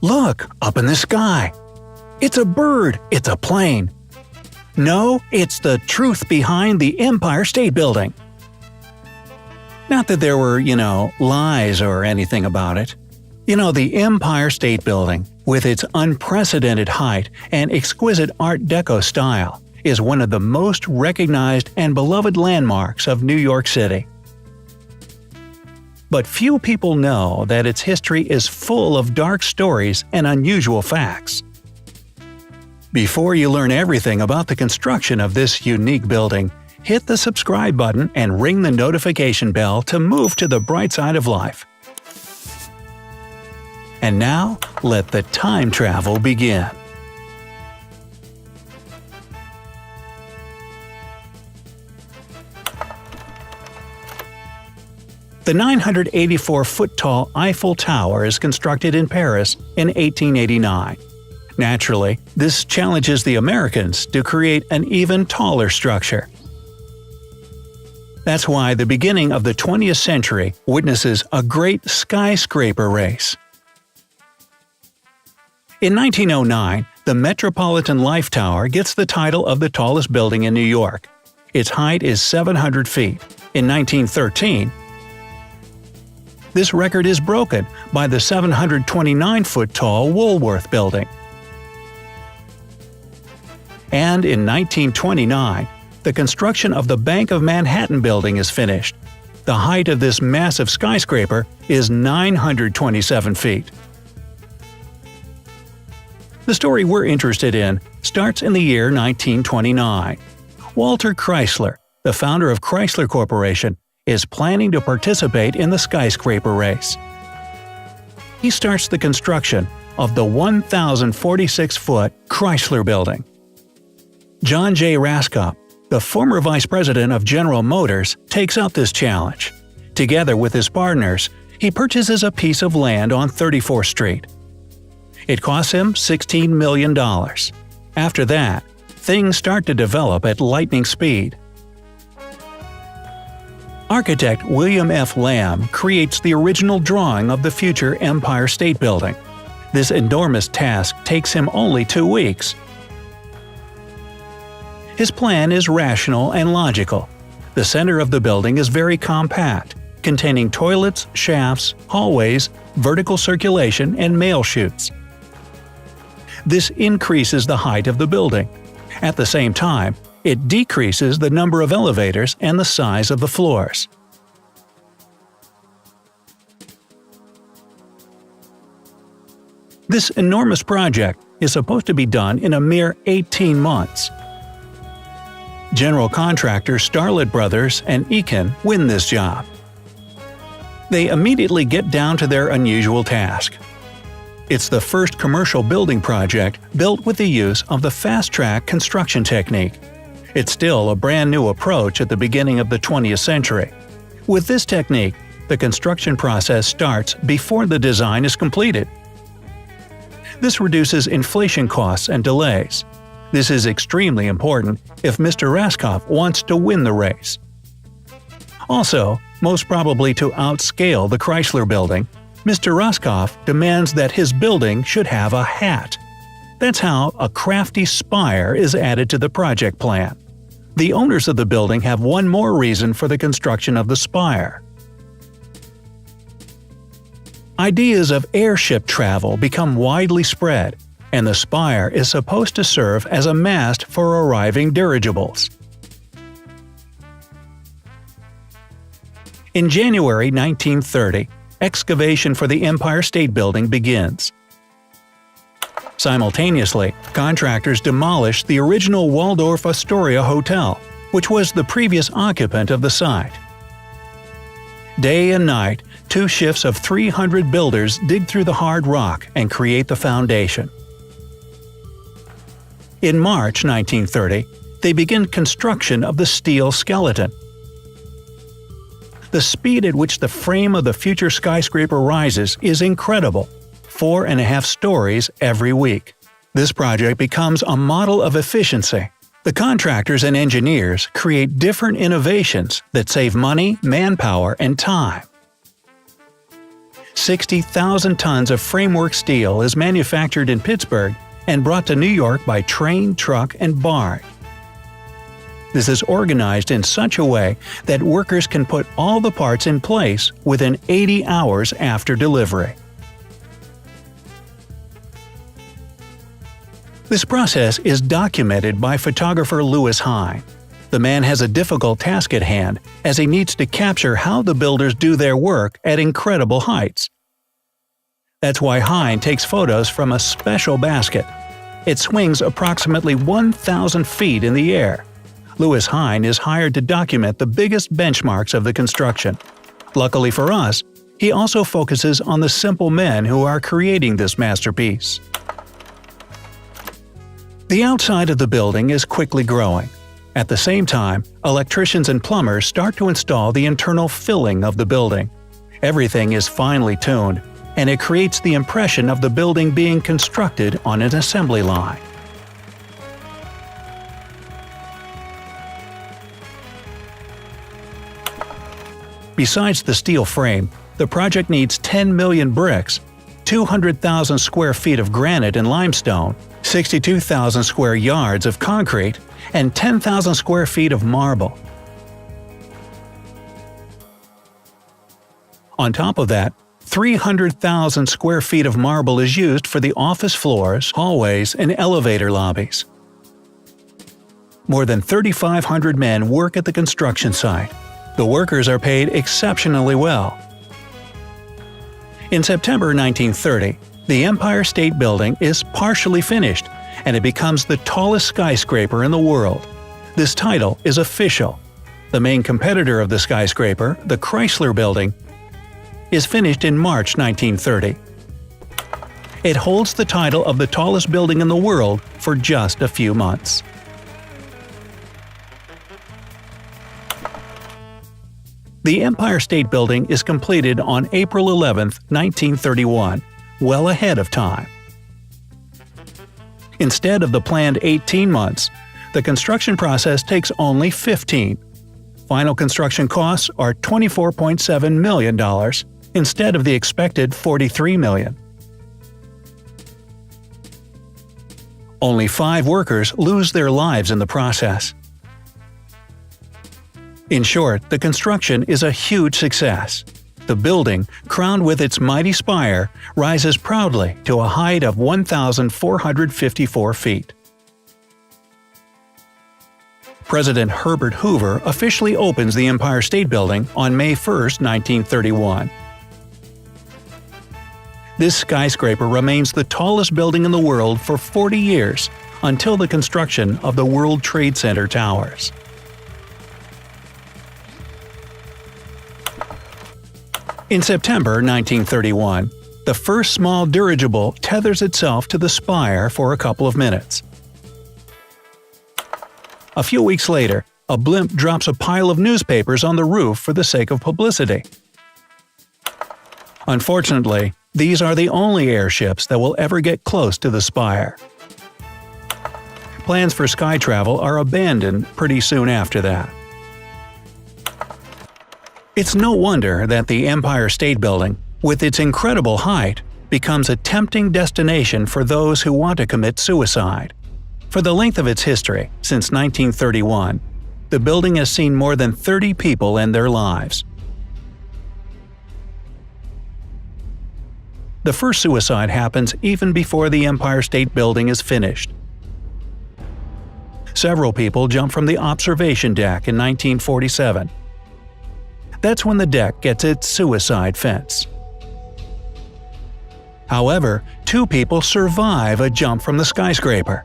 Look, up in the sky! It's a bird! It's a plane! No, it's the truth behind the Empire State Building. Not that there were, lies or anything about it. The Empire State Building, with its unprecedented height and exquisite Art Deco style, is one of the most recognized and beloved landmarks of New York City. But few people know that its history is full of dark stories and unusual facts. Before you learn everything about the construction of this unique building, hit the subscribe button and ring the notification bell to move to the bright side of life. And now, let the time travel begin. The 984-foot-tall Eiffel Tower is constructed in Paris in 1889. Naturally, this challenges the Americans to create an even taller structure. That's why the beginning of the 20th century witnesses a great skyscraper race. In 1909, the Metropolitan Life Tower gets the title of the tallest building in New York. Its height is 700 feet. In 1913, this record is broken by the 729-foot-tall Woolworth Building. And in 1929, the construction of the Bank of Manhattan building is finished. The height of this massive skyscraper is 927 feet. The story we're interested in starts in the year 1929. Walter Chrysler, the founder of Chrysler Corporation, is planning to participate in the skyscraper race. He starts the construction of the 1,046-foot Chrysler Building. John J. Raskob, the former vice president of General Motors, takes up this challenge. Together with his partners, he purchases a piece of land on 34th Street. It costs him $16 million. After that, things start to develop at lightning speed. Architect William F. Lamb creates the original drawing of the future Empire State Building. This enormous task takes him only 2 weeks. His plan is rational and logical. The center of the building is very compact, containing toilets, shafts, hallways, vertical circulation, and mail chutes. This increases the height of the building. At the same time, it decreases the number of elevators and the size of the floors. This enormous project is supposed to be done in a mere 18 months. General contractors Starlett Brothers and Eakin win this job. They immediately get down to their unusual task. It's the first commercial building project built with the use of the fast-track construction technique. It's still a brand new approach at the beginning of the 20th century. With this technique, the construction process starts before the design is completed. This reduces inflation costs and delays. This is extremely important if Mr. Raskob wants to win the race. Also, most probably to outscale the Chrysler Building, Mr. Raskob demands that his building should have a hat. That's how a crafty spire is added to the project plan. The owners of the building have one more reason for the construction of the spire. Ideas of airship travel become widely spread, and the spire is supposed to serve as a mast for arriving dirigibles. In January 1930, excavation for the Empire State Building begins. Simultaneously, contractors demolished the original Waldorf Astoria Hotel, which was the previous occupant of the site. Day and night, 2 shifts of 300 builders dig through the hard rock and create the foundation. In March 1930, they begin construction of the steel skeleton. The speed at which the frame of the future skyscraper rises is incredible, 4.5 stories every week. This project becomes a model of efficiency. The contractors and engineers create different innovations that save money, manpower, and time. 60,000 tons of framework steel is manufactured in Pittsburgh and brought to New York by train, truck, and barge. This is organized in such a way that workers can put all the parts in place within 80 hours after delivery. This process is documented by photographer Lewis Hine. The man has a difficult task at hand as he needs to capture how the builders do their work at incredible heights. That's why Hine takes photos from a special basket. It swings approximately 1,000 feet in the air. Lewis Hine is hired to document the biggest benchmarks of the construction. Luckily for us, he also focuses on the simple men who are creating this masterpiece. The outside of the building is quickly growing. At the same time, electricians and plumbers start to install the internal filling of the building. Everything is finely tuned, and it creates the impression of the building being constructed on an assembly line. Besides the steel frame, the project needs 10 million bricks, 200,000 square feet of granite and limestone, 62,000 square yards of concrete, and 10,000 square feet of marble. On top of that, 300,000 square feet of marble is used for the office floors, hallways, and elevator lobbies. More than 3,500 men work at the construction site. The workers are paid exceptionally well. In September 1930, the Empire State Building is partially finished, and it becomes the tallest skyscraper in the world. This title is official. The main competitor of the skyscraper, the Chrysler Building, is finished in March 1930. It holds the title of the tallest building in the world for just a few months. The Empire State Building is completed on April 11, 1931, well ahead of time. Instead of the planned 18 months, the construction process takes only 15. Final construction costs are $24.7 million instead of the expected $43 million. Only 5 workers lose their lives in the process. In short, the construction is a huge success. The building, crowned with its mighty spire, rises proudly to a height of 1,454 feet. President Herbert Hoover officially opens the Empire State Building on May 1, 1931. This skyscraper remains the tallest building in the world for 40 years, until the construction of the World Trade Center towers. In September 1931, the first small dirigible tethers itself to the spire for a couple of minutes. A few weeks later, a blimp drops a pile of newspapers on the roof for the sake of publicity. Unfortunately, these are the only airships that will ever get close to the spire. Plans for sky travel are abandoned pretty soon after that. It's no wonder that the Empire State Building, with its incredible height, becomes a tempting destination for those who want to commit suicide. For the length of its history, since 1931, the building has seen more than 30 people end their lives. The first suicide happens even before the Empire State Building is finished. Several people jump from the observation deck in 1947. That's when the deck gets its suicide fence. However, 2 people survive a jump from the skyscraper.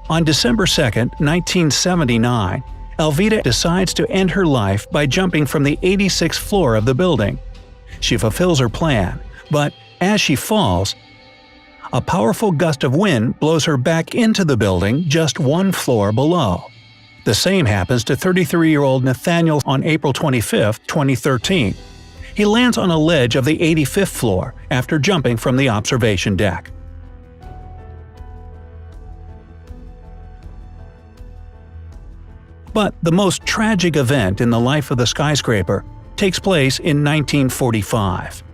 On December 2, 1979, Elvita decides to end her life by jumping from the 86th floor of the building. She fulfills her plan, but as she falls, a powerful gust of wind blows her back into the building just 1 floor below. The same happens to 33-year-old Nathaniel on April 25, 2013. He lands on a ledge of the 85th floor after jumping from the observation deck. But the most tragic event in the life of the skyscraper takes place in 1945.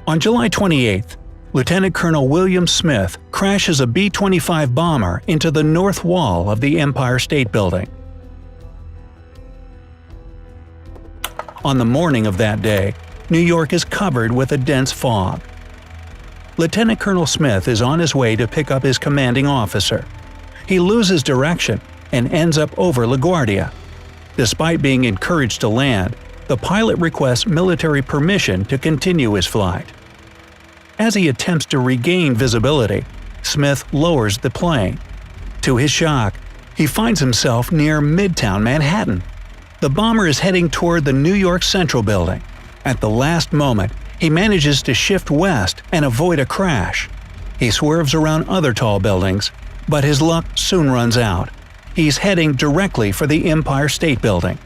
On July 28th, Lieutenant Colonel William Smith crashes a B-25 bomber into the north wall of the Empire State Building. On the morning of that day, New York is covered with a dense fog. Lieutenant Colonel Smith is on his way to pick up his commanding officer. He loses direction and ends up over LaGuardia. Despite being encouraged to land, the pilot requests military permission to continue his flight. As he attempts to regain visibility, Smith lowers the plane. To his shock, he finds himself near Midtown Manhattan. The bomber is heading toward the New York Central Building. At the last moment, he manages to shift west and avoid a crash. He swerves around other tall buildings, but his luck soon runs out. He's heading directly for the Empire State Building.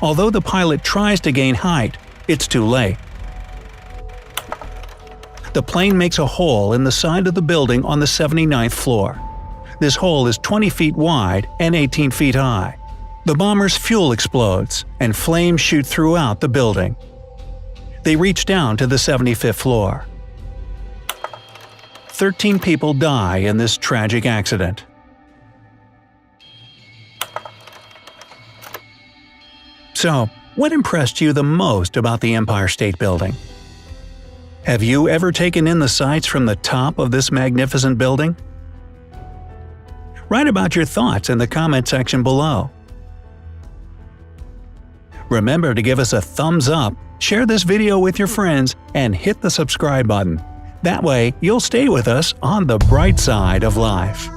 Although the pilot tries to gain height, it's too late. The plane makes a hole in the side of the building on the 79th floor. This hole is 20 feet wide and 18 feet high. The bomber's fuel explodes, and flames shoot throughout the building. They reach down to the 75th floor. 13 people die in this tragic accident. So, what impressed you the most about the Empire State Building? Have you ever taken in the sights from the top of this magnificent building? Write about your thoughts in the comment section below. Remember to give us a thumbs up, share this video with your friends, and hit the subscribe button. That way, you'll stay with us on the bright side of life.